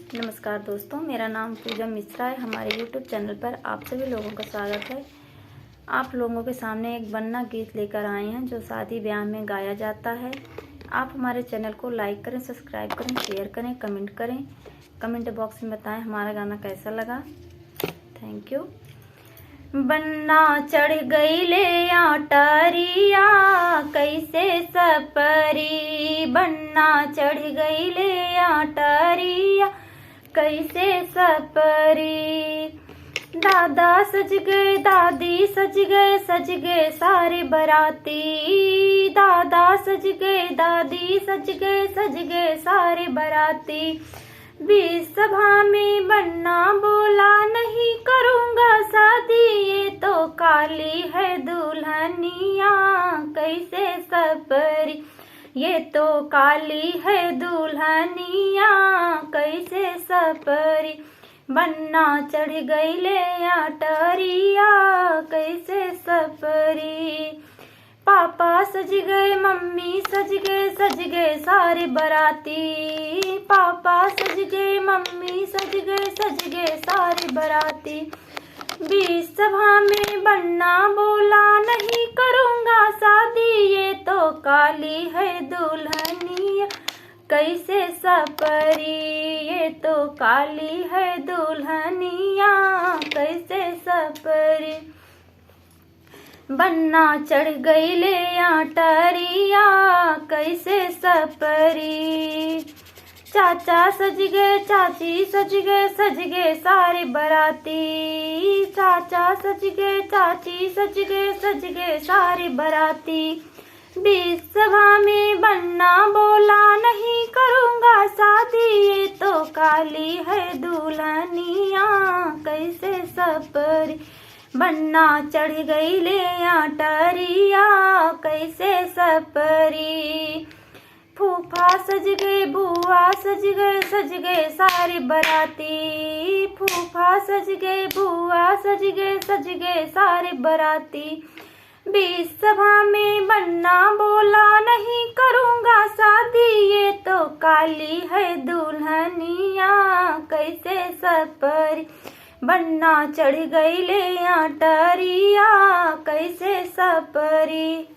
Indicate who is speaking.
Speaker 1: नमस्कार दोस्तों, मेरा नाम पूजा मिश्रा है। हमारे YouTube चैनल पर आप सभी लोगों का स्वागत है। आप लोगों के सामने एक बन्ना गीत लेकर आए हैं जो शादी ब्याह में गाया जाता है। आप हमारे चैनल को लाइक करें, सब्सक्राइब करें, शेयर करें, कमेंट करें। कमेंट बॉक्स में बताएं हमारा गाना कैसा लगा। Thank you. बन्ना चढ़ गई ले आटारिया कैसे सपरी, बन्ना चढ़ गई ले आटारिया कैसे सपरी। दादा सज गए, दादी सज गए सारे बराती। दादा सज गए, दादी सज गए सारे बराती। बीच सभा में बन्ना बोला नहीं करूँगा शादी, ये तो काली है दुल्हनिया कैसे सपरी। ये तो काली है दुल्हनिया कैसे सपरी। बन्ना चढ़ गई ले आटरिया कैसे सपरी। पापा सज गए, मम्मी सज गए सारे बराती। पापा सज गए, मम्मी सज गए सारे बराती। बीच सभा में बन्ना बोला नहीं करूँगा शादी, ये तो काली है दुल्हनिया कैसे सपरी। ये तो काली है दुल्हनिया कैसे सपरी। बन्ना चढ़ गई ले आटरिया कैसे सपरी। चाचा सज गए, चाची सज गए सारे बराती। चाचा सज गए, चाची सज गए सारे बराती। बीच सभा में बन्ना बोला नहीं करूँगा शादी, ये तो काली है दुल्हनिया कैसे सपरी। बन्ना चढ़ गई ले आटरिया कैसे सपरी। फूफा सज गए, बुआ सज गए सारे बराती। फूफा सज गए, बुआ सज गए सारे बराती। बीच सभा में बन्ना बोला नहीं करूँगा शादी, ये तो काली है दुल्हनिया कैसे सपरी। बन्ना चढ़ गई ले आटरिया कैसे सपरी।